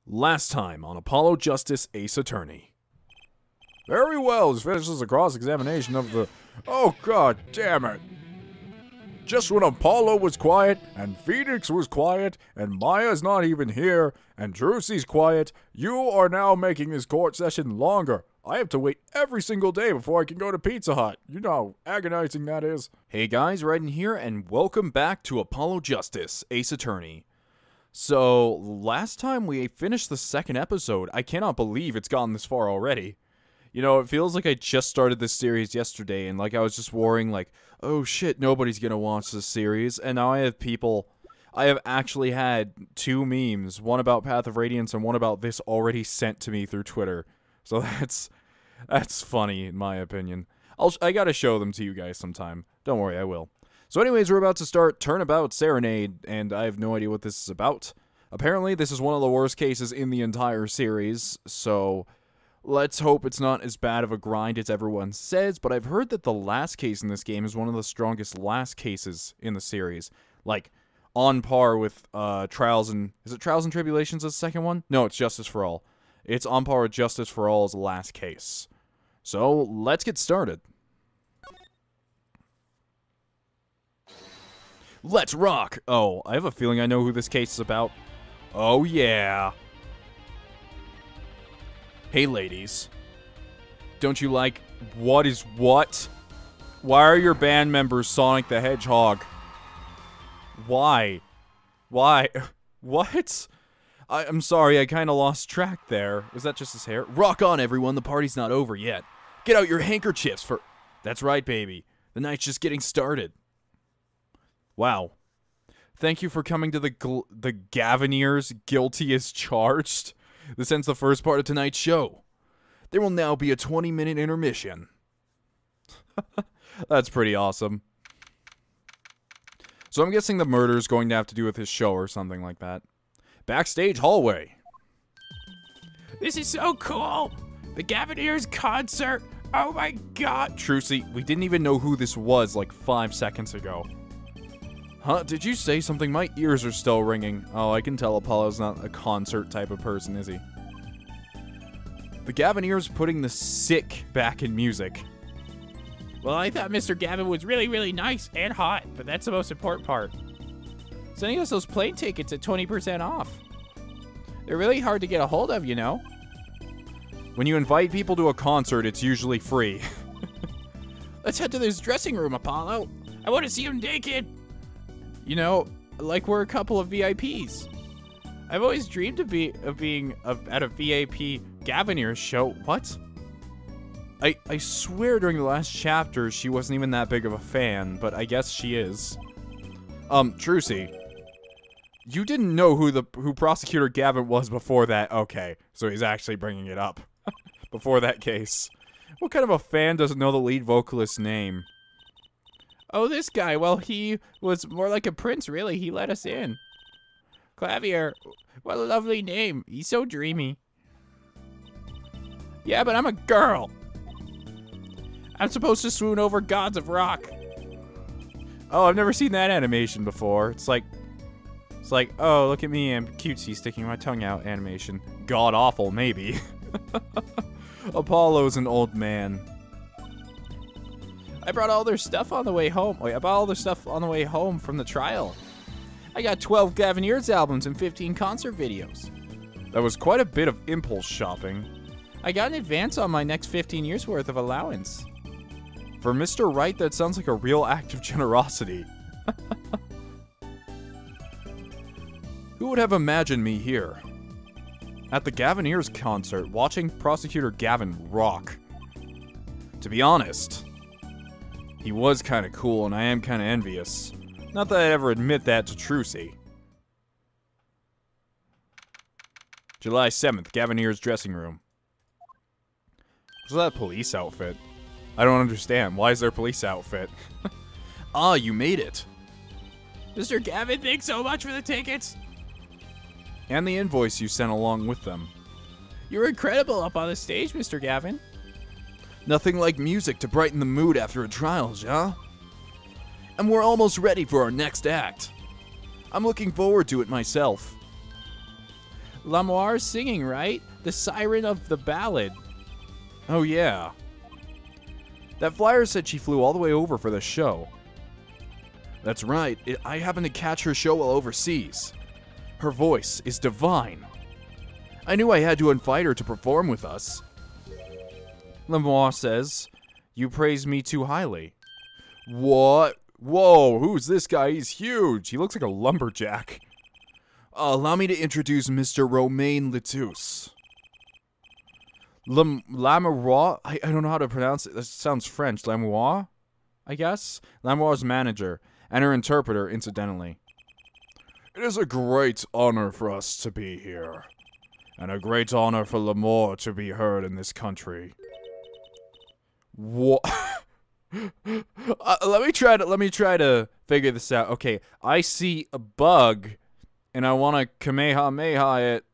Last time on Apollo Justice Ace Attorney. Very well, this finishes a cross-examination of the... Oh, god damn it. Just when Apollo was quiet, and Phoenix was quiet, and Maya's not even here, and Drusey's quiet, you are now making this court session longer. I have to wait every single day before I can go to Pizza Hut. You know how agonizing that is. Hey guys, Raiden here, and welcome back to Apollo Justice Ace Attorney. So, last time we finished the second episode, I cannot believe it's gotten this far already. You know, it feels like I just started this series yesterday, and like I was just worrying like, oh shit, nobody's gonna watch this series, and now I have actually had two memes, one about Path of Radiance and one about this already sent to me through Twitter. So that's funny, in my opinion. I gotta show them to you guys sometime. Don't worry, I will. So anyways, we're about to start Turnabout Serenade, and I have no idea what this is about. Apparently, this is one of the worst cases in the entire series, so let's hope it's not as bad of a grind as everyone says, but I've heard that the last case in this game is one of the strongest last cases in the series. Like, on par with Trials and... Is it Trials and Tribulations as the second one? No, it's Justice for All. It's on par with Justice for All as the last case. So, let's get started. Let's rock! Oh, I have a feeling I know who this case is about. Oh yeah. Hey ladies. Don't you like what is what? Why are your band members Sonic the Hedgehog? Why? Why? What? I'm sorry, I kinda lost track there. Was that just his hair? Rock on everyone, the party's not over yet. Get out your handkerchiefs for... That's right, baby. The night's just getting started. Wow. Thank you for coming to the Gaviniers Guilty as Charged. This ends the first part of tonight's show. There will now be a 20-minute intermission. That's pretty awesome. So I'm guessing the murder is going to have to do with his show or something like that. Backstage hallway. This is so cool! The Gaviniers concert! Oh my god! Drusey, we didn't even know who this was like 5 seconds ago. Huh? Did you say something? My ears are still ringing. Oh, I can tell Apollo's not a concert type of person, is he? The Gaviniers putting the sick back in music. Well, I thought Mr. Gavin was really, really nice and hot, but that's the most important part. Sending us those plane tickets at 20% off. They're really hard to get a hold of, you know? When you invite people to a concert, it's usually free. Let's head to this dressing room, Apollo. I want to see him naked. You know, like we're a couple of VIPs. I've always dreamed of being at a VIP Gaviniers show. What? I swear during the last chapter she wasn't even that big of a fan, but I guess she is. Drusey, you didn't know who Prosecutor Gavin was before that. Okay, so he's actually bringing it up before that case. What kind of a fan doesn't know the lead vocalist's name? Oh, this guy. Well, he was more like a prince, really. He let us in. Clavier. What a lovely name. He's so dreamy. Yeah, but I'm a girl. I'm supposed to swoon over gods of rock. Oh, I've never seen that animation before. It's like, oh, look at me, I'm cutesy sticking my tongue out animation. God awful, maybe. Apollo's an old man. I brought all their stuff on the way home. Wait, I bought all their stuff on the way home from the trial. I got 12 Gaviniers albums and 15 concert videos. That was quite a bit of impulse shopping. I got an advance on my next 15 years worth of allowance. For Mr. Wright, that sounds like a real act of generosity. Who would have imagined me here? At the Gaviniers concert, watching Prosecutor Gavin rock. To be honest, he was kind of cool, and I am kind of envious. Not that I'd ever admit that to Drusey. July 7th, Gaviniers dressing room. What's that police outfit? I don't understand. Why is there a police outfit? Ah, you made it. Mr. Gavin, thanks so much for the tickets. And the invoice you sent along with them. You were incredible up on the stage, Mr. Gavin. Nothing like music to brighten the mood after a trial, yeah? And we're almost ready for our next act. I'm looking forward to it myself. Lamoire singing, right? The siren of the ballad. Oh, yeah. That flyer said she flew all the way over for the show. That's right. I happened to catch her show while overseas. Her voice is divine. I knew I had to invite her to perform with us. Lamoire says, you praise me too highly. What? Whoa, who's this guy? He's huge. He looks like a lumberjack. Allow me to introduce Mr. Romain Letus. Lamoire? I don't know how to pronounce it. That sounds French. Lamoire? I guess? Lamoire's manager, and her interpreter, incidentally. It is a great honor for us to be here, and a great honor for Lamoire to be heard in this country. What? Let me try to figure this out. Okay, I see a bug, and I want to Kamehameha it,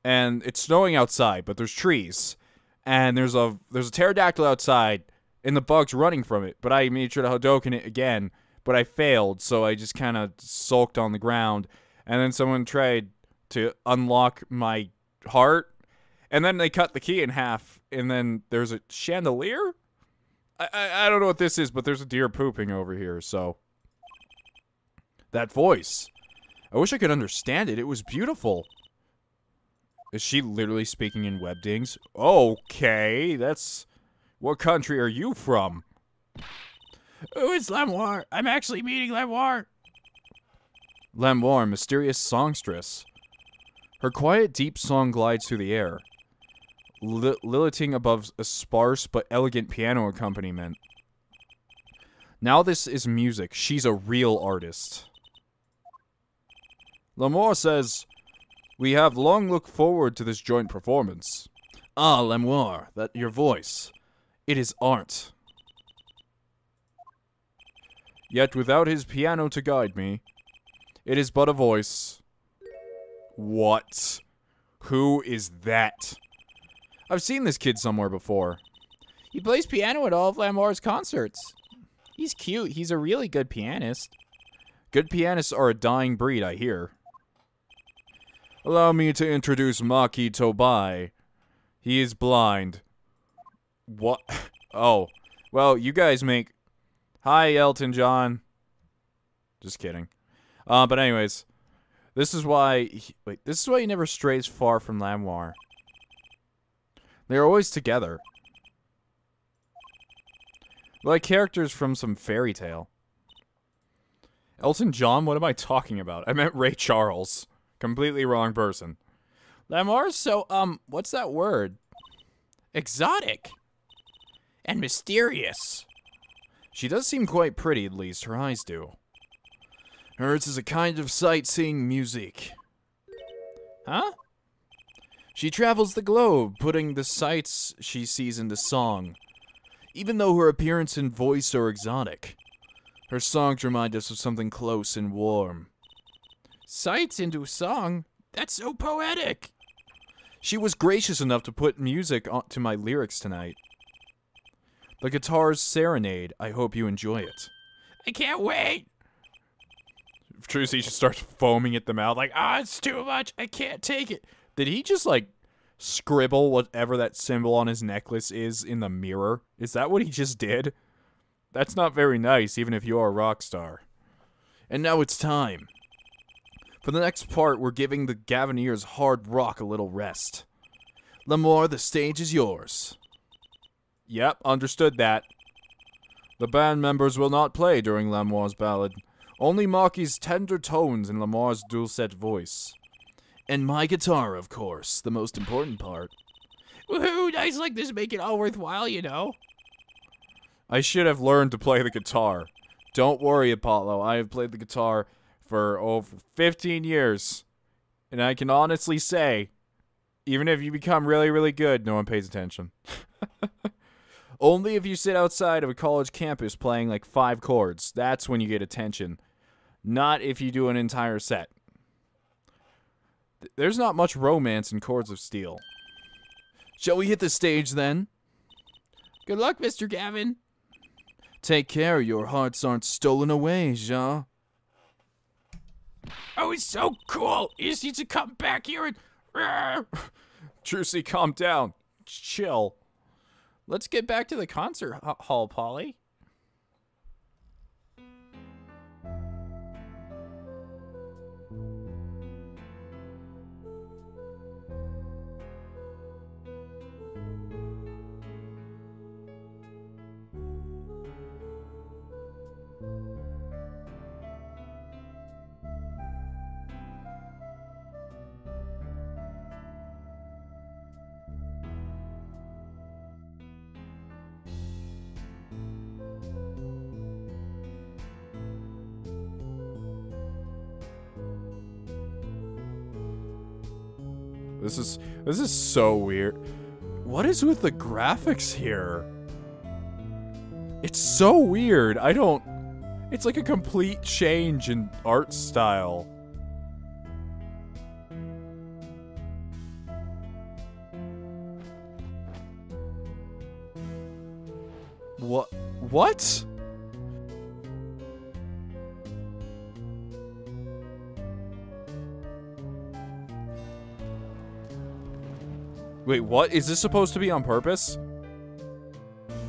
and it's snowing outside, but there's trees, and there's a pterodactyl outside, and the bug's running from it. But I made sure to Hadoken it again, but I failed, so I just kind of sulked on the ground, and then someone tried to unlock my heart, and then they cut the key in half, and then there's a chandelier. I don't know what this is, but there's a deer pooping over here, so. That voice. I wish I could understand it. It was beautiful. Is she literally speaking in Webdings? Okay, that's... What country are you from? Oh, it's Lamoire. I'm actually meeting Lamoire. Lamoire, mysterious songstress. Her quiet, deep song glides through the air, lilting above a sparse but elegant piano accompaniment. Now this is music. She's a real artist. Lamoire says, we have long looked forward to this joint performance. Ah, Lamoire, that your voice. It is art. Yet without his piano to guide me, it is but a voice. What? Who is that? I've seen this kid somewhere before. He plays piano at all of Lamoire's concerts. He's cute. He's a really good pianist. Good pianists are a dying breed, I hear. Allow me to introduce Maki Tobai. He is blind. What? Oh. Well, you guys make... Hi, Elton John. Just kidding. But anyways. This is why... This is why he never strays far from Lamoire. They're always together. Like characters from some fairy tale. Elton John? What am I talking about? I meant Ray Charles. Completely wrong person. Lamoire's so, what's that word? Exotic. And mysterious. She does seem quite pretty, at least. Her eyes do. Hers is a kind of sightseeing music. Huh? She travels the globe, putting the sights she sees into song. Even though her appearance and voice are exotic, her songs remind us of something close and warm. Sights into song? That's so poetic. She was gracious enough to put music to my lyrics tonight. The guitar's serenade. I hope you enjoy it. I can't wait. Trucy just starts foaming at the mouth like, it's too much. I can't take it. Did he just, like, scribble whatever that symbol on his necklace is in the mirror? Is that what he just did? That's not very nice, even if you are a rock star. And now it's time. For the next part, we're giving the Gaviniers hard rock a little rest. Lamoire, the stage is yours. Yep, understood that. The band members will not play during Lamoire's ballad. Only Maki's tender tones and Lamoire's dulcet voice. And my guitar, of course, the most important part. Woohoo, nights like this make it all worthwhile, you know. I should have learned to play the guitar. Don't worry, Apollo, I have played the guitar for over 15 years. And I can honestly say, even if you become really, really good, no one pays attention. Only if you sit outside of a college campus playing like 5 chords, that's when you get attention. Not if you do an entire set. There's not much romance in Chords of Steel. Shall we hit the stage then? Good luck, Mr. Gavin. Take care, your hearts aren't stolen away, Jean. Oh, it's so cool. You just need to come back here and Trucy, calm down. Chill. Let's get back to the concert hall, Polly. This is so weird. What is with the graphics here? It's so weird. It's like a complete change in art style. What? Wait, what? Is this supposed to be on purpose?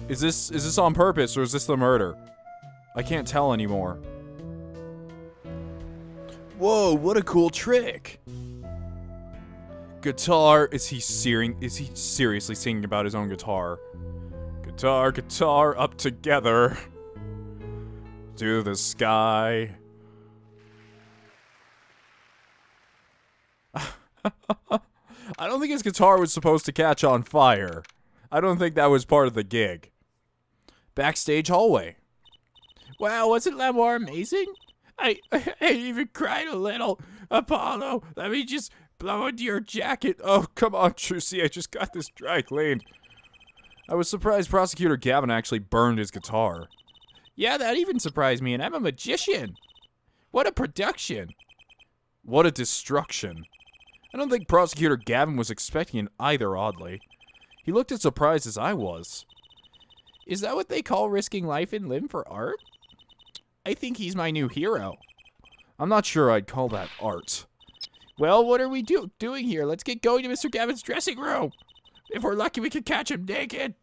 Is this on purpose, or is this the murder? I can't tell anymore. Whoa, what a cool trick. Guitar, is he seriously singing about his own guitar? Guitar, guitar, up together to the sky. I don't think his guitar was supposed to catch on fire. I don't think that was part of the gig. Backstage hallway. Wow, wasn't that more amazing? I even cried a little. Apollo, let me just blow into your jacket. Oh, come on, Trucy. I just got this dry cleaned. I was surprised Prosecutor Gavin actually burned his guitar. Yeah, that even surprised me, and I'm a magician. What a production. What a destruction. I don't think Prosecutor Gavin was expecting it either, oddly. He looked as surprised as I was. Is that what they call risking life and limb for art? I think he's my new hero. I'm not sure I'd call that art. Well, what are we doing here? Let's get going to Mr. Gavin's dressing room. If we're lucky, we can catch him naked.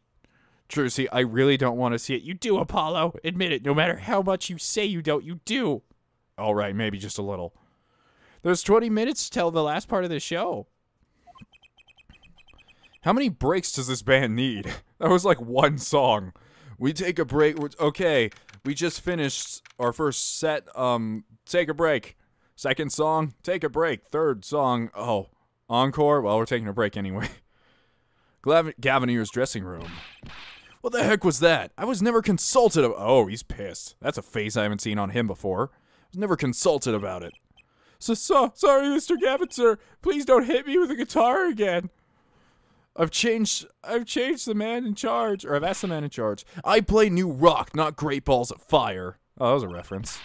Trucy, I really don't want to see it. You do, Apollo. Admit it. No matter how much you say you don't, you do. All right, maybe just a little. There's 20 minutes till the last part of the show. How many breaks does this band need? That was like one song. We take a break. Okay, we just finished our first set. Take a break. Second song, take a break. Third song, oh, encore? Well, we're taking a break anyway. Gavinier's dressing room. What the heck was that? I was never consulted about— Oh, he's pissed. That's a face I haven't seen on him before. I was never consulted about it. Sorry, Mr. Gavin, sir. Please don't hit me with a guitar again. I've changed the man in charge, or I've asked the man in charge. I play new rock, not Great Balls of Fire. Oh, that was a reference.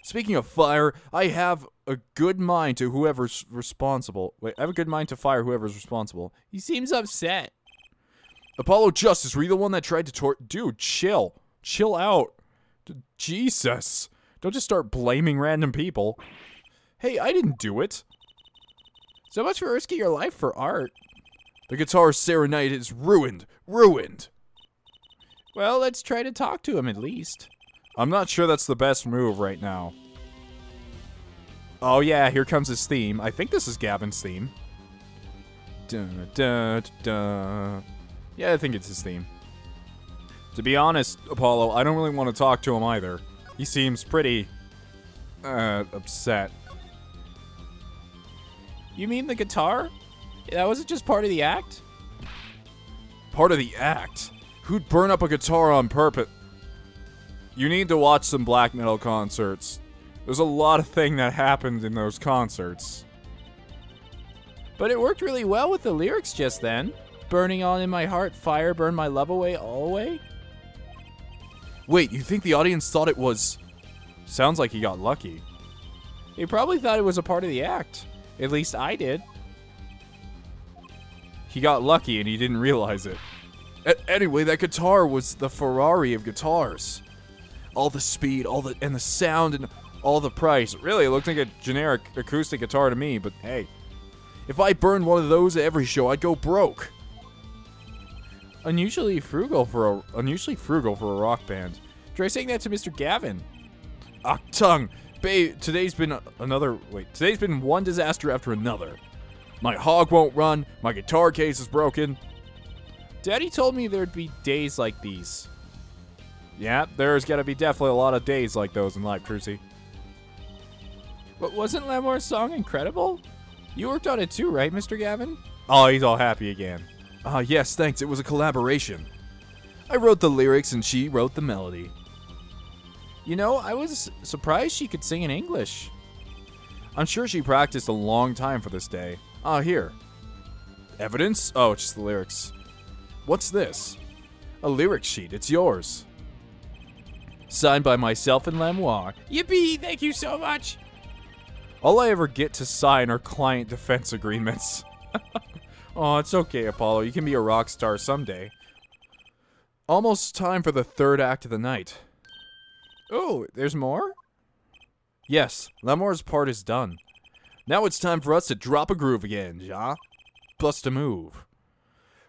Speaking of fire, I have a good mind to whoever's responsible. Wait, I have a good mind to fire whoever's responsible. He seems upset. Apollo Justice, were you the one that tried to Dude, chill. Chill out. Jesus. Don't just start blaming random people. Hey, I didn't do it. So much for risking your life for art. The guitar serenade is ruined. Ruined. Well, let's try to talk to him at least. I'm not sure that's the best move right now. Oh yeah, here comes his theme. I think this is Gavin's theme. Dun, dun, dun. Yeah, I think it's his theme. To be honest, Apollo, I don't really want to talk to him either. He seems pretty upset. You mean the guitar? That wasn't just part of the act? Part of the act? Who'd burn up a guitar on purpose? You need to watch some black metal concerts. There's a lot of thing that happened in those concerts. But it worked really well with the lyrics just then. Burning on in my heart, fire burn my love away, always. Wait, you think the audience thought it was... Sounds like he got lucky. They probably thought it was a part of the act. At least I did. He got lucky and he didn't realize it. Anyway, that guitar was the Ferrari of guitars. All the speed, and the sound, and all the price. Really, it looked like a generic acoustic guitar to me, but hey. If I burned one of those at every show, I'd go broke. Unusually frugal for a rock band. Try saying that to Mr. Gavin. Ah, tongue. Babe, today's been one disaster after another. My hog won't run, my guitar case is broken. Daddy told me there'd be days like these. Yeah, there's gotta be definitely a lot of days like those in life, Trucy. But wasn't Lamore's song incredible? You worked on it too, right, Mr. Gavin? Oh, he's all happy again. Yes, thanks, it was a collaboration. I wrote the lyrics and she wrote the melody. You know, I was surprised she could sing in English. I'm sure she practiced a long time for this day. Here. Evidence? Oh, it's just the lyrics. What's this? A lyric sheet. It's yours. Signed by myself and Lamoire. Yippee! Thank you so much! All I ever get to sign are client defense agreements. Oh, it's okay, Apollo. You can be a rock star someday. Almost time for the third act of the night. Oh, there's more? Yes, Lamoure's part is done. Now it's time for us to drop a groove again, ja? Plus to move.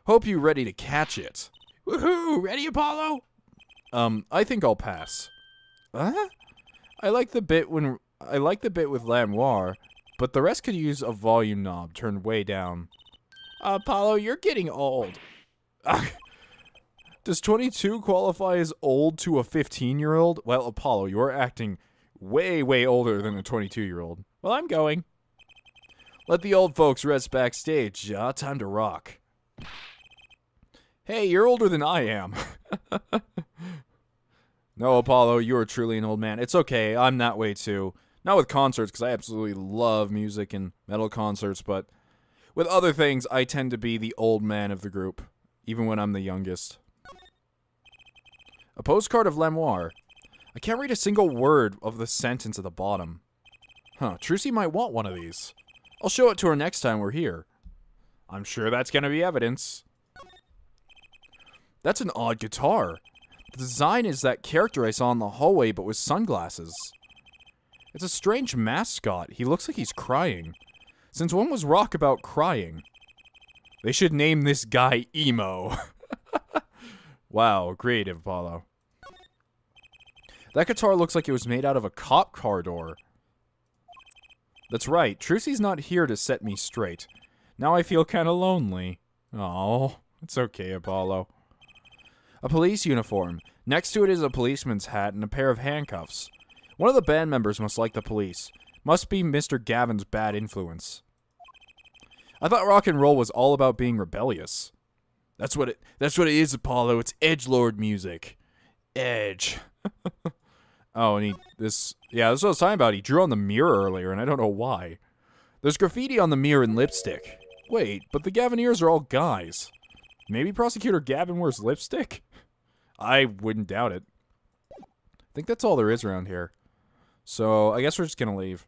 Hope you're ready to catch it. Woohoo! Ready, Apollo? I think I'll pass. Huh? I like the bit with Lamoire, but the rest could use a volume knob turned way down. Apollo, you're getting old. Does 22 qualify as old to a 15-year-old? Well, Apollo, you're acting way, way older than a 22-year-old. Well, I'm going. Let the old folks rest backstage, ja? Time to rock. Hey, you're older than I am. No, Apollo, you are truly an old man. It's okay, I'm that way too. Not with concerts, because I absolutely love music and metal concerts, but with other things, I tend to be the old man of the group, even when I'm the youngest. A postcard of Lamoire. I can't read a single word of the sentence at the bottom. Huh, Trucy might want one of these. I'll show it to her next time we're here. I'm sure that's gonna be evidence. That's an odd guitar. The design is that character I saw in the hallway, but with sunglasses. It's a strange mascot. He looks like he's crying. Since when was rock about crying? They should name this guy Emo. Wow, creative, Apollo. That guitar looks like it was made out of a cop car door. That's right, Trucy's not here to set me straight. Now I feel kinda lonely. Oh, it's okay, Apollo. A police uniform. Next to it is a policeman's hat and a pair of handcuffs. One of the band members must like the police. Must be Mr. Gavin's bad influence. I thought rock and roll was all about being rebellious. That's what it is, Apollo. It's edgelord music. Edge. Oh, and that's what I was talking about. He drew on the mirror earlier, and I don't know why. There's graffiti on the mirror and lipstick. Wait, but the Gavineers are all guys. Maybe Prosecutor Gavin wears lipstick? I wouldn't doubt it. I think that's all there is around here. So, I guess we're just gonna leave.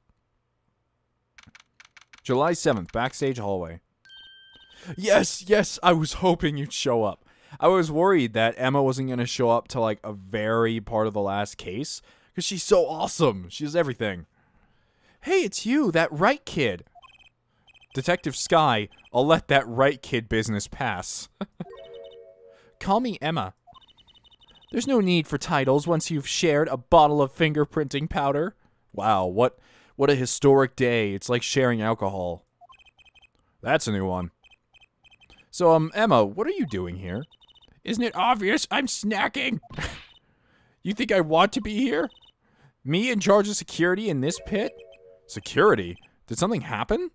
July 7th, backstage hallway. Yes, I was hoping you'd show up. I was worried that Emma wasn't gonna show up to, like, a very part of the last case, because she's so awesome. She does everything. Hey, it's you, that Wright kid. Detective Sky, I'll let that Wright kid business pass. Call me Emma. There's no need for titles once you've shared a bottle of fingerprinting powder. Wow, what a historic day. It's like sharing alcohol. That's a new one. So, Emma, what are you doing here? Isn't it obvious? I'm snacking. You think I want to be here? Me in charge of security in this pit? Security? Did something happen?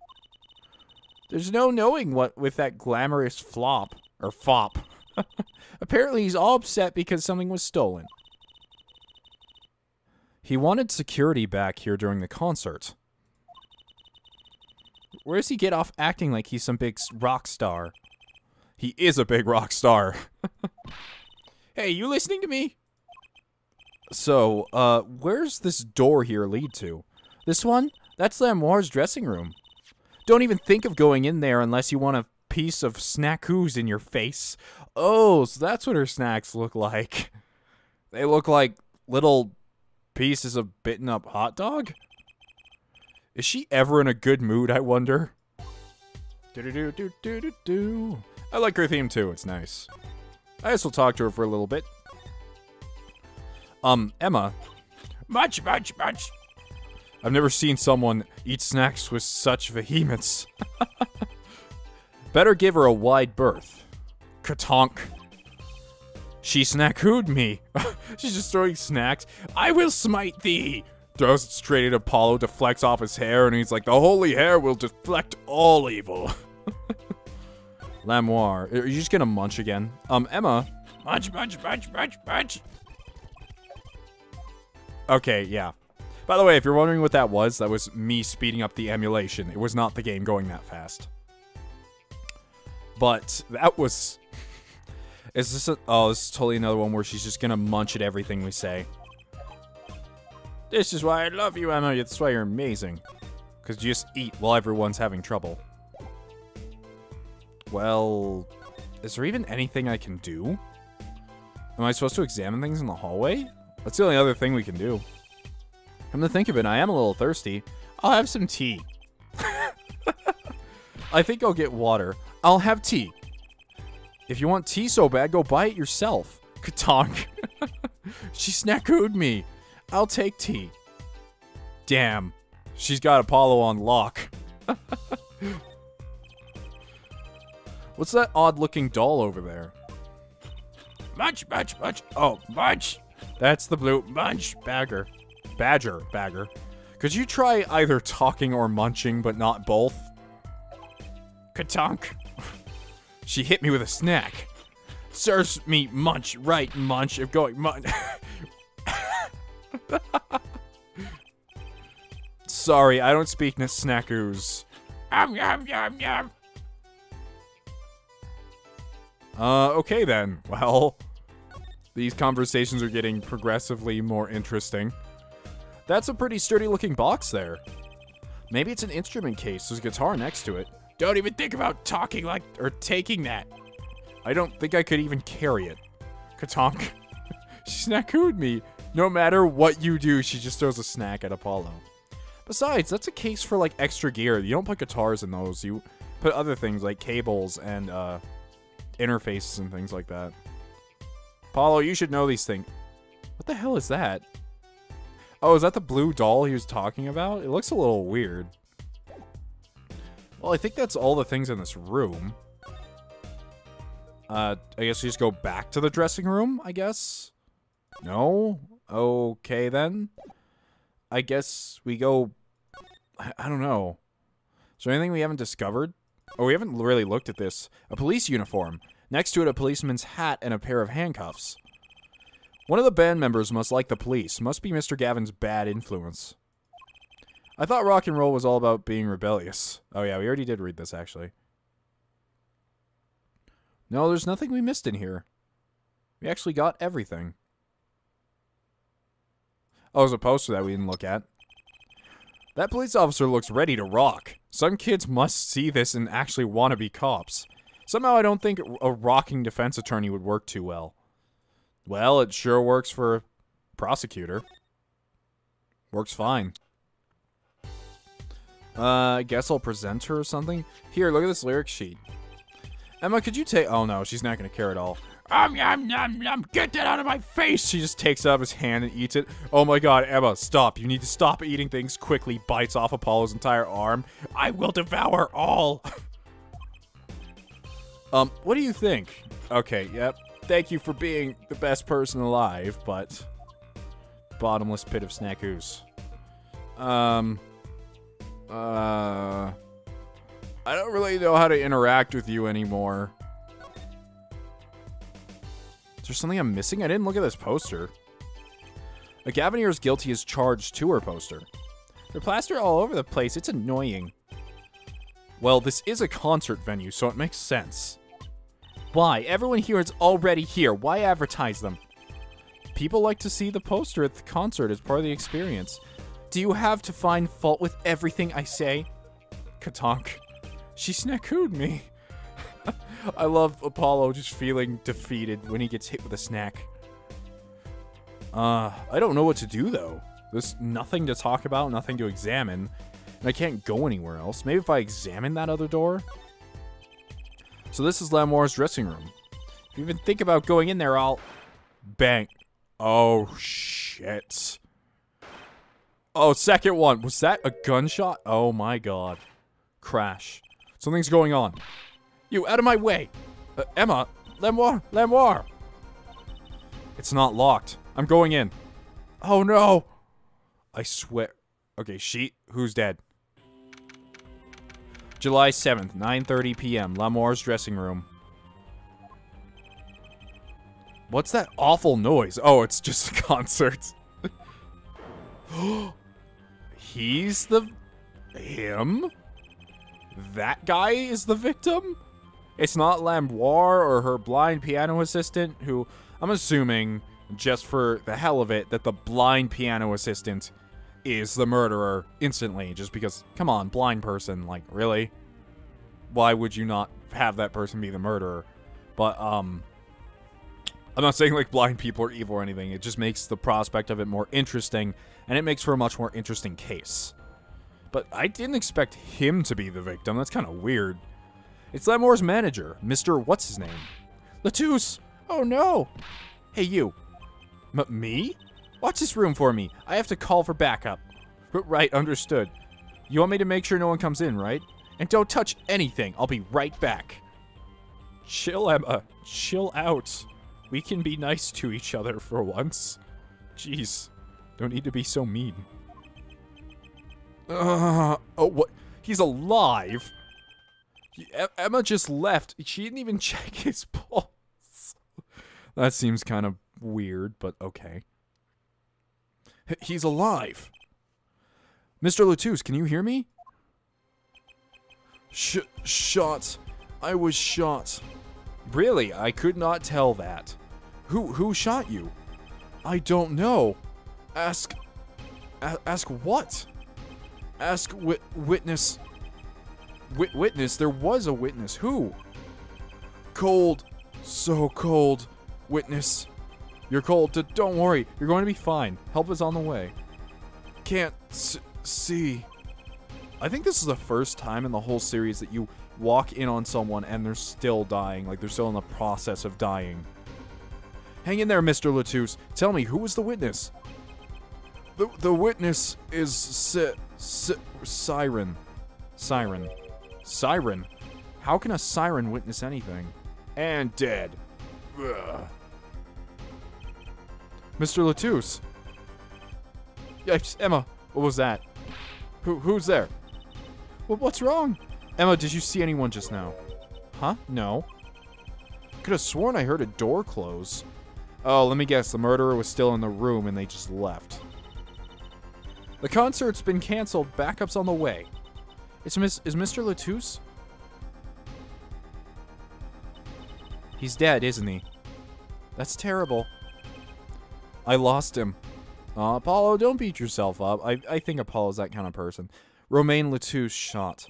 There's no knowing what with that glamorous flop. Or fop. Apparently he's all upset because something was stolen. He wanted security back here during the concert. Where does he get off acting like he's some big rock star? He is a big rock star. Hey, you listening to me? So, where's this door here lead to? This one? That's Lamoire's dressing room. Don't even think of going in there unless you want a piece of Snackoos in your face. Oh, so that's what her snacks look like. They look like little pieces of bitten up hot dog? Is she ever in a good mood, I wonder? Do-do-do-do-do-do-do. I like her theme too. It's nice. I guess we'll talk to her for a little bit. Emma. Much. I've never seen someone eat snacks with such vehemence. Better give her a wide berth. Katonk. She snackooed me. She's just throwing snacks. I will smite thee. Throws it straight at Apollo, deflects off his hair, and he's like, the holy hair will deflect all evil. Lamoire. Are you just gonna munch again? Emma. Munch. Okay, yeah. By the way, if you're wondering what that was me speeding up the emulation. It was not the game going that fast. But that was... Is this a... Oh, this is totally another one where she's just gonna munch at everything we say. This is why I love you, Emma. That's why you're amazing. Because you just eat while everyone's having trouble. Well... Is there even anything I can do? Am I supposed to examine things in the hallway? That's the only other thing we can do. Come to think of it, I am a little thirsty. I'll have some tea. I think I'll get water. I'll have tea. If you want tea so bad, go buy it yourself. Katonk. She snackooed me. I'll take tea. Damn. She's got Apollo on lock. What's that odd-looking doll over there? Munch. Oh, munch. That's the blue munch bagger. Badger. Could you try either talking or munching, but not both? Katonk. She hit me with a snack. Serves me munch, right, munch, if going munch. Sorry, I don't speak snackoos. Yum. Okay then. Well, these conversations are getting progressively more interesting. That's a pretty sturdy looking box there. Maybe it's an instrument case. There's a guitar next to it. Don't even think about talking like or taking that. I don't think I could even carry it. Katonk. She snackooed me. No matter what you do, she just throws a snack at Apollo. Besides, that's a case for like extra gear. You don't put guitars in those. You put other things like cables and interfaces and things like that. Apollo, you should know these things. What the hell is that? Oh, is that the blue doll he was talking about? It looks a little weird. Well, I think that's all the things in this room. I guess we just go back to the dressing room, I guess? No? Okay, then. I guess we go... I don't know. Is there anything we haven't discovered? Oh, we haven't really looked at this. A police uniform. Next to it, a policeman's hat and a pair of handcuffs. One of the band members must like the police. Must be Mr. Gavin's bad influence. I thought rock and roll was all about being rebellious. Oh yeah, we already did read this, actually. No, there's nothing we missed in here. We actually got everything. Oh, there's a poster that we didn't look at. That police officer looks ready to rock. Some kids must see this and actually want to be cops. Somehow I don't think a rocking defense attorney would work too well. Well, it sure works for a prosecutor. Works fine. I guess I'll present her or something. Here, look at this lyric sheet. Emma, could you take... Oh no, she's not going to care at all. Yum. Get that out of my face. She just takes it out of his hand and eats it. Oh my god, Emma, stop. You need to stop eating things quickly. Bites off Apollo's entire arm. I will devour all. What do you think? Okay, yep. Thank you for being the best person alive, but... Bottomless pit of snackoos. I don't really know how to interact with you anymore. Is there something I'm missing? I didn't look at this poster. A Gavinier is guilty as charged to her poster. They're plastered all over the place. It's annoying. Well, this is a concert venue, so it makes sense. Why? Everyone here is already here. Why advertise them? People like to see the poster at the concert as part of the experience. Do you have to find fault with everything I say? Katonk. She snackooed me. I love Apollo just feeling defeated when he gets hit with a snack. I don't know what to do, though. There's nothing to talk about, nothing to examine, and I can't go anywhere else. Maybe if I examine that other door? So this is Lamoire's dressing room. If you even think about going in there, I'll... Bang. Oh, shit. Oh, second one. Was that a gunshot? Oh, my God. Crash. Something's going on. You, out of my way! Emma. Lamoire. It's not locked. I'm going in. Oh, no. I swear. Okay, who's dead? July 7th, 9:30 p.m. Lamoire's dressing room. What's that awful noise? Oh, it's just a concert. He's him? That guy is the victim? It's not Lamoire or her blind piano assistant, who I'm assuming, just for the hell of it, that the blind piano assistant is the murderer instantly, just because, come on, blind person, like, really? Why would you not have that person be the murderer? But, I'm not saying, like, blind people are evil or anything. It just makes the prospect of it more interesting, and it makes for a much more interesting case. But I didn't expect him to be the victim. That's kind of weird. It's Lamoire's manager, Mr. What's-his-name? Latouche! Oh, no! Hey, you. Me? Watch this room for me. I have to call for backup. Right, understood. You want me to make sure no one comes in, right? And don't touch anything. I'll be right back. Chill, Emma. Chill out. We can be nice to each other for once. Jeez. Don't need to be so mean. Oh, what? He's alive? Emma just left. She didn't even check his pulse. That seems kind of weird, but okay. He's alive. Mr. Latouche, can you hear me? Shot. I was shot. Really? I could not tell that. Who shot you? I don't know. Ask what? Ask witness. Witness? There was a witness. Who? Cold. So cold. Witness. You're cold. Don't worry. You're going to be fine. Help is on the way. Can't see. I think this is the first time in the whole series that you walk in on someone and they're still dying. Like, they're still in the process of dying. Hang in there, Mr. Latouche. Tell me, who was the witness? The witness is Siren. Siren. Siren? How can a siren witness anything? And dead. Ugh. Mr. Latouche. Yes, Emma. What was that? Who's there? Well, what's wrong? Emma, did you see anyone just now? Huh? No. Could have sworn I heard a door close. Oh, let me guess. The murderer was still in the room and they just left. The concert's been canceled. Backup's on the way. Is Mr. Latouche? He's dead, isn't he? That's terrible. I lost him. Apollo, don't beat yourself up. I think Apollo's that kind of person. Romain Latouche shot.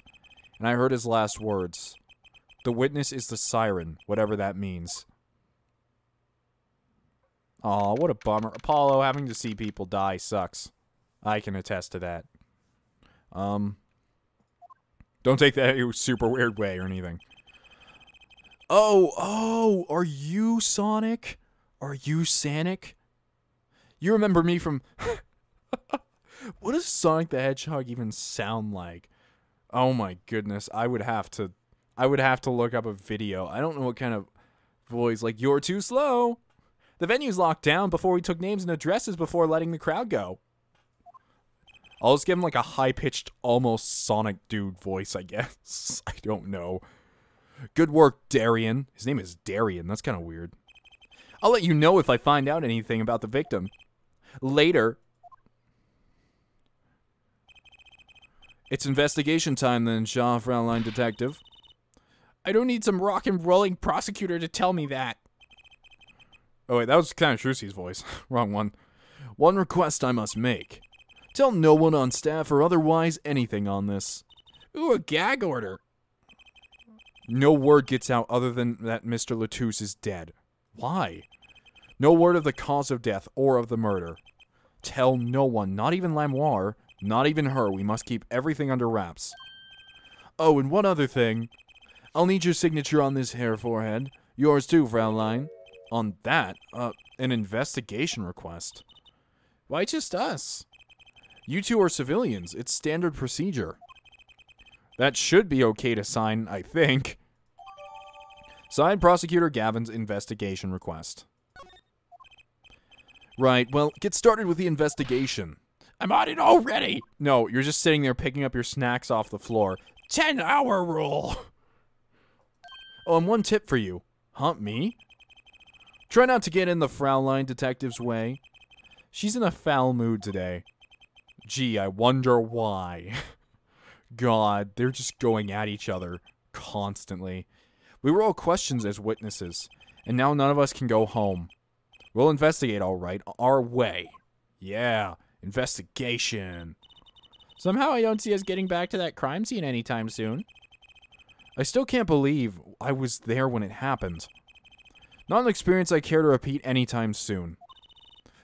And I heard his last words. The witness is the siren, whatever that means. Aw, what a bummer. Apollo, having to see people die sucks. I can attest to that. Don't take that in a super weird way or anything. Oh, are you Sonic? Are you Sonic? You remember me from... What does Sonic the Hedgehog even sound like? Oh my goodness, I would have to look up a video. I don't know what kind of voice, like, you're too slow. The venue's locked down before we took names and addresses before letting the crowd go. I'll just give him like a high-pitched, almost Sonic dude voice, I guess. I don't know. Good work, Darian. His name is Darian. That's kind of weird. I'll let you know if I find out anything about the victim. Later. It's investigation time then, Fraulein Detective. I don't need some rock and rolling prosecutor to tell me that. Oh wait, that was kind of Trucy's voice. Wrong one. One request I must make. Tell no one on staff or otherwise anything on this. Ooh, a gag order. No word gets out other than that Mr. Latouche is dead. Why? No word of the cause of death or of the murder. Tell no one, not even Lamoire, not even her. We must keep everything under wraps. Oh, and one other thing. I'll need your signature on this hair forehead. Yours too, Fraulein. On that, an investigation request. Why just us? You two are civilians. It's standard procedure. That should be okay to sign, I think. Signed, Prosecutor Gavin's investigation request. Right, well, get started with the investigation. I'm on it already! No, you're just sitting there picking up your snacks off the floor. 10-hour rule! Oh, and one tip for you. Hunt me? Try not to get in the Fraulein detective's way. She's in a foul mood today. Gee, I wonder why. God, they're just going at each other constantly. We were all questioned as witnesses, and now none of us can go home. We'll investigate, all right, our way. Yeah, investigation. Somehow I don't see us getting back to that crime scene anytime soon. I still can't believe I was there when it happened. Not an experience I care to repeat anytime soon.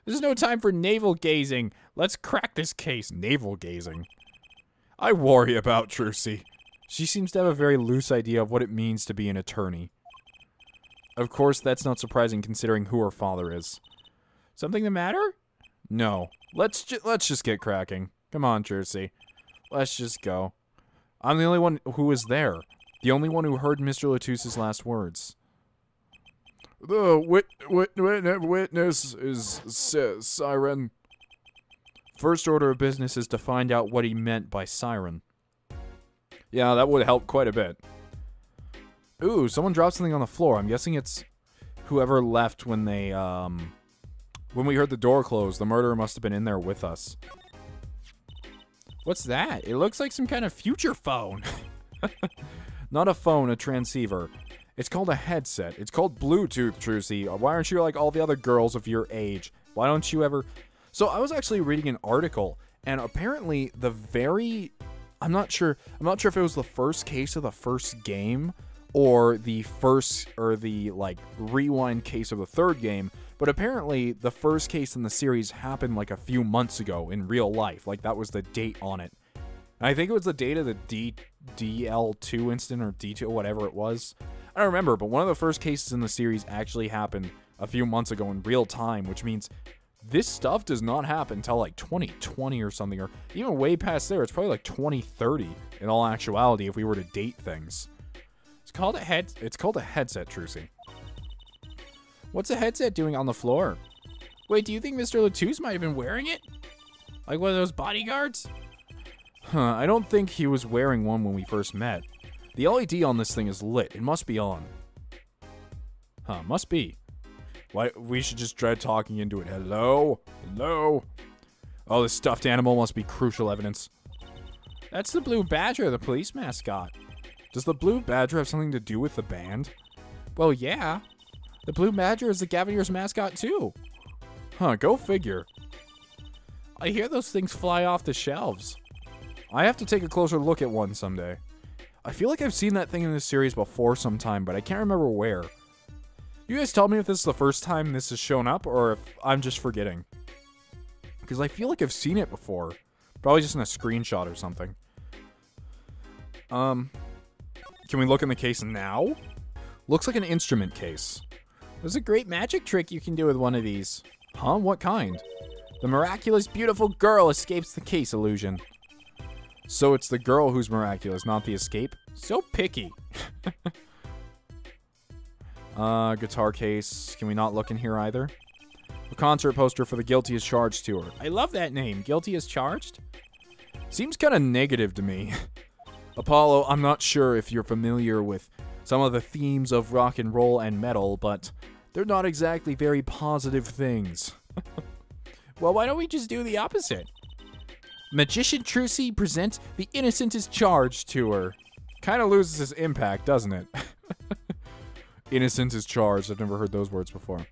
There's no time for navel gazing. Let's crack this case. Navel gazing? I worry about Trucy. She seems to have a very loose idea of what it means to be an attorney. Of course, that's not surprising considering who her father is. Something the matter? No. Let's just get cracking. Come on, Trucy. Let's just go. I'm the only one who was there. The only one who heard Mr. Latusse's last words. The witness is Siren. First order of business is to find out what he meant by siren. Yeah, that would help quite a bit. Ooh, someone dropped something on the floor. I'm guessing it's whoever left when they, when we heard the door close. The murderer must have been in there with us. What's that? It looks like some kind of future phone. Not a phone, a transceiver. It's called a headset. It's called Bluetooth, Trucy. Why aren't you like all the other girls of your age? Why don't you ever... So I was actually reading an article, and apparently the very... I'm not sure if it was the first case of the first game, or the first, or the, like, rewind case of the third game, but apparently the first case in the series happened, like, a few months ago in real life. Like, that was the date on it. And I think it was the date of the DL2 incident, or D2, whatever it was. I don't remember, but one of the first cases in the series actually happened a few months ago in real time, which means this stuff does not happen until, like, 2020 or something, or even way past there. It's probably, like, 2030 in all actuality if we were to date things. It's called a headset, Trucy. What's a headset doing on the floor? Wait, do you think Mr. Latouche might have been wearing it? Like one of those bodyguards? Huh, I don't think he was wearing one when we first met. The LED on this thing is lit. It must be on. Huh, must be. Why, we should just try talking into it. Hello? Hello? Oh, this stuffed animal must be crucial evidence. That's the Blue Badger, the police mascot. Does the Blue Badger have something to do with the band? Well, yeah. The Blue Badger is the Gaviniers mascot, too. Huh, go figure. I hear those things fly off the shelves. I have to take a closer look at one someday. I feel like I've seen that thing in this series before sometime, but I can't remember where. You guys tell me if this is the first time this has shown up, or if I'm just forgetting. Because I feel like I've seen it before. Probably just in a screenshot or something. Can we look in the case now? Looks like an instrument case. There's a great magic trick you can do with one of these. Huh? What kind? The miraculous beautiful girl escapes the case illusion. So it's the girl who's miraculous, not the escape? So picky. Guitar case. Can we not look in here either? A concert poster for the Guilty as Charged tour. I love that name. Guilty as Charged? Seems kind of negative to me. Apollo, I'm not sure if you're familiar with some of the themes of rock and roll and metal, but they're not exactly very positive things. Well, why don't we just do the opposite? Magician Trucy presents the Innocent is Charged tour. Kind of loses its impact, doesn't it? Innocent is charged. I've never heard those words before.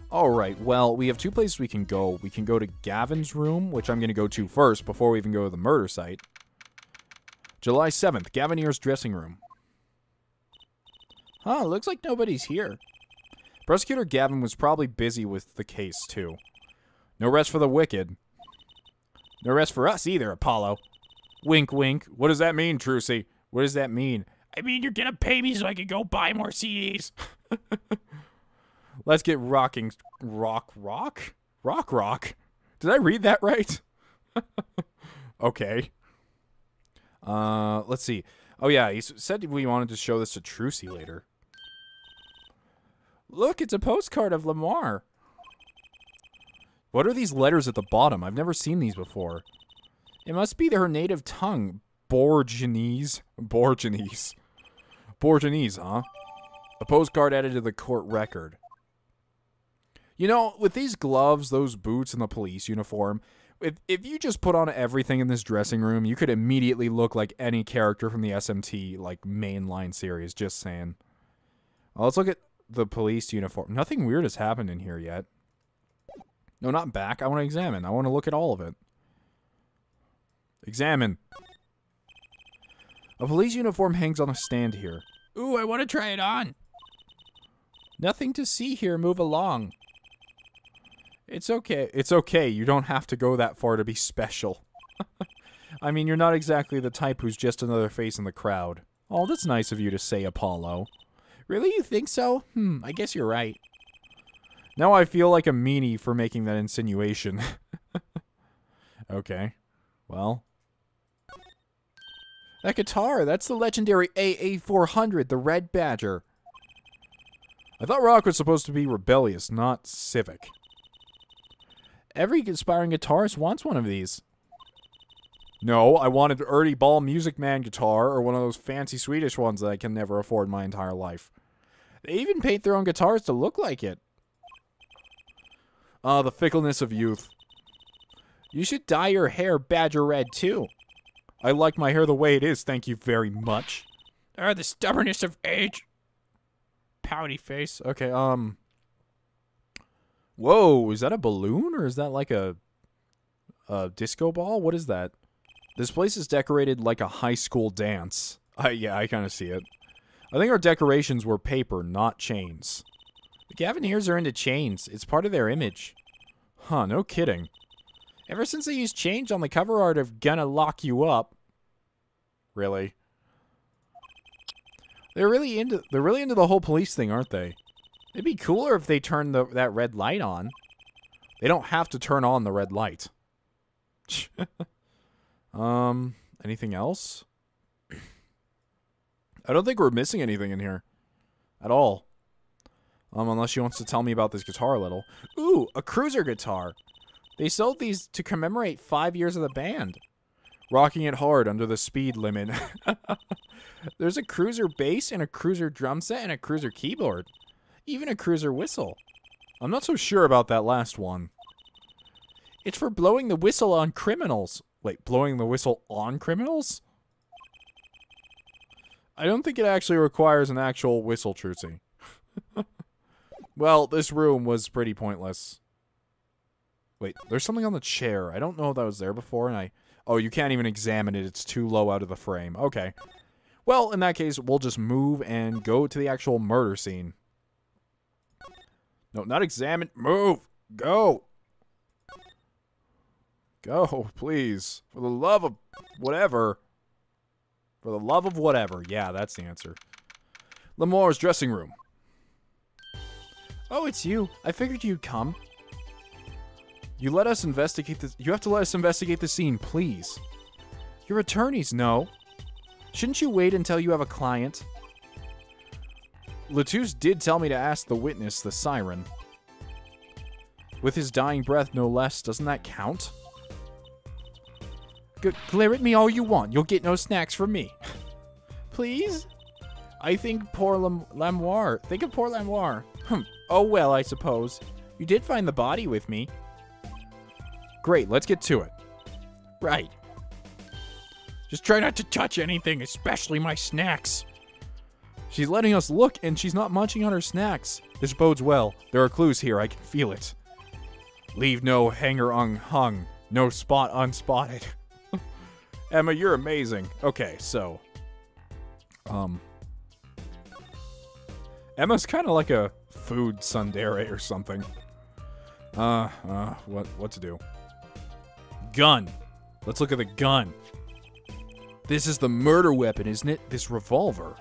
Alright, well, we have two places we can go. We can go to Gavin's room, which I'm going to go to first before we even go to the murder site. July 7th, Gavinier's dressing room. Huh, looks like nobody's here. Prosecutor Gavin was probably busy with the case, too. No rest for the wicked. No rest for us either, Apollo. Wink, wink. What does that mean, Trucy? What does that mean? I mean, you're gonna pay me so I can go buy more CDs. Let's get rocking. Rock? Did I read that right? Okay. Let's see. Oh, yeah, he said we wanted to show this to Trucy later. Look, it's a postcard of Lamar. What are these letters at the bottom? I've never seen these before. It must be her native tongue. Borginese, huh? A postcard added to the court record. You know, with these gloves, those boots, and the police uniform, if you just put on everything in this dressing room, you could immediately look like any character from the SMT, like, mainline series, just saying. Well, let's look at the police uniform. Nothing weird has happened in here yet. No, not back. I want to examine. I want to look at all of it. Examine. A police uniform hangs on a stand here. Ooh, I want to try it on. Nothing to see here. Move along. It's okay. It's okay. You don't have to go that far to be special. I mean, you're not exactly the type who's just another face in the crowd. Oh, that's nice of you to say, Apollo. Really? You think so? I guess you're right. Now I feel like a meanie for making that insinuation. Okay. Well. That guitar, that's the legendary AA400, the Red Badger. I thought rock was supposed to be rebellious, not civic. Every aspiring guitarist wants one of these. No, I wanted an Ernie Ball Music Man guitar, or one of those fancy Swedish ones that I can never afford my entire life. They even paint their own guitars to look like it. Ah, the fickleness of youth. You should dye your hair badger red, too. I like my hair the way it is, thank you very much. The stubbornness of age. Pouty face. Okay, Whoa, is that a balloon, or is that like a disco ball? What is that? This place is decorated like a high school dance. Yeah, I kind of see it. I think our decorations were paper, not chains. The Gavineers are into chains. It's part of their image. Huh, no kidding. Ever since they used change on the cover art of Gonna Lock You Up. Really? They're really into the whole police thing, aren't they? It'd be cooler if they turned that red light on. They don't have to turn on the red light. Anything else? I don't think we're missing anything in here. At all. Unless she wants to tell me about this guitar a little. Ooh, a cruiser guitar. They sold these to commemorate 5 years of the band. Rocking it hard under the speed limit. There's a cruiser bass and a cruiser drum set and a cruiser keyboard. Even a cruiser whistle. I'm not so sure about that last one. It's for blowing the whistle on criminals. Wait, blowing the whistle on criminals? I don't think it actually requires an actual whistle, Trucy. Well, this room was pretty pointless. Wait, there's something on the chair. I don't know if that was there before, and oh, you can't even examine it. It's too low out of the frame. Okay. Well, in that case, we'll just move and go to the actual murder scene. No, not examine. Move. Go. Go, please. For the love of whatever. For the love of whatever. Yeah, that's the answer. Lamore's dressing room. Oh, it's you. I figured you'd come. You let us investigate this. You have to let us investigate the scene, please. Your attorneys know. Shouldn't you wait until you have a client? Latouche did tell me to ask the witness, the siren. With his dying breath, no less. Doesn't that count? Glare at me all you want. You'll get no snacks from me. Please? I think poor Lamoire. Think of poor Lamoire. Oh well, I suppose. You did find the body with me. Great, let's get to it. Right. Just try not to touch anything, especially my snacks. She's letting us look, and she's not munching on her snacks. This bodes well. There are clues here, I can feel it. Leave no hanger unhung, no spot unspotted. Emma, you're amazing. Okay, so. Emma's kind of like a food tsundere or something. What to do? Gun. Let's look at the gun. This is the murder weapon, isn't it? This revolver.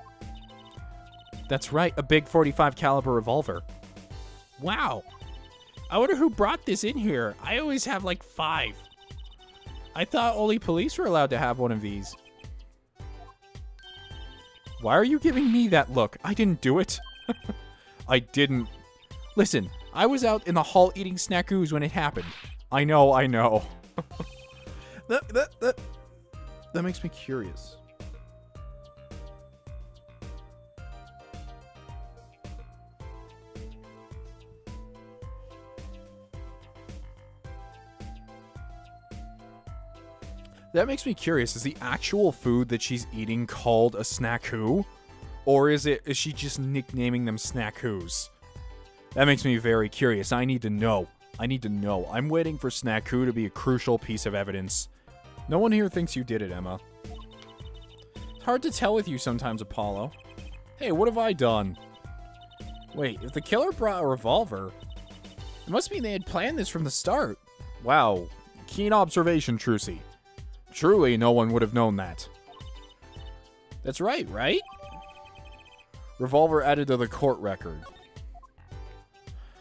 That's right, a big 45 caliber revolver. Wow. I wonder who brought this in here. I always have like 5. I thought only police were allowed to have one of these. Why are you giving me that look? I didn't do it. I didn't. Listen, I was out in the hall eating snackoos when it happened. I know. That makes me curious. That makes me curious. Is the actual food that she's eating called a snackoo? Or is she just nicknaming them snackoos? That makes me very curious. I need to know. I'm waiting for Snackoo to be a crucial piece of evidence. No one here thinks you did it, Emma. It's hard to tell with you sometimes, Apollo. Hey, what have I done? Wait, if the killer brought a revolver, it must mean they had planned this from the start. Wow, keen observation, Trucy. Truly, no one would have known that. That's right? Revolver added to the court record.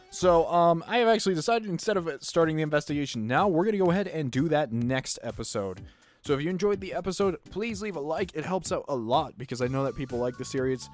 So, I have actually decided instead of starting the investigation now, we're going to go ahead and do that next episode. So if you enjoyed the episode, please leave a like. It helps out a lot because I know that people like the series.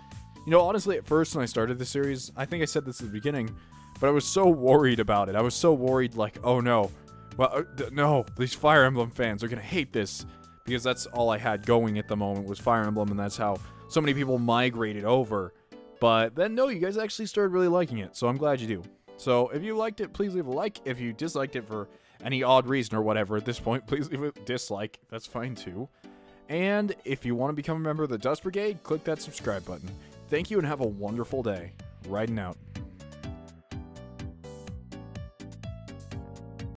You know, honestly, at first when I started the series, I think I said this at the beginning, but I was so worried about it. I was so worried, like, oh no. Well, no, these Fire Emblem fans are going to hate this. Because that's all I had going at the moment was Fire Emblem, and that's how so many people migrated over. But then, no, you guys actually started really liking it, so I'm glad you do. So, if you liked it, please leave a like. If you disliked it for any odd reason or whatever at this point, please leave a dislike. That's fine, too. And if you want to become a member of the Dust Brigade, click that subscribe button. Thank you and have a wonderful day. Riding out.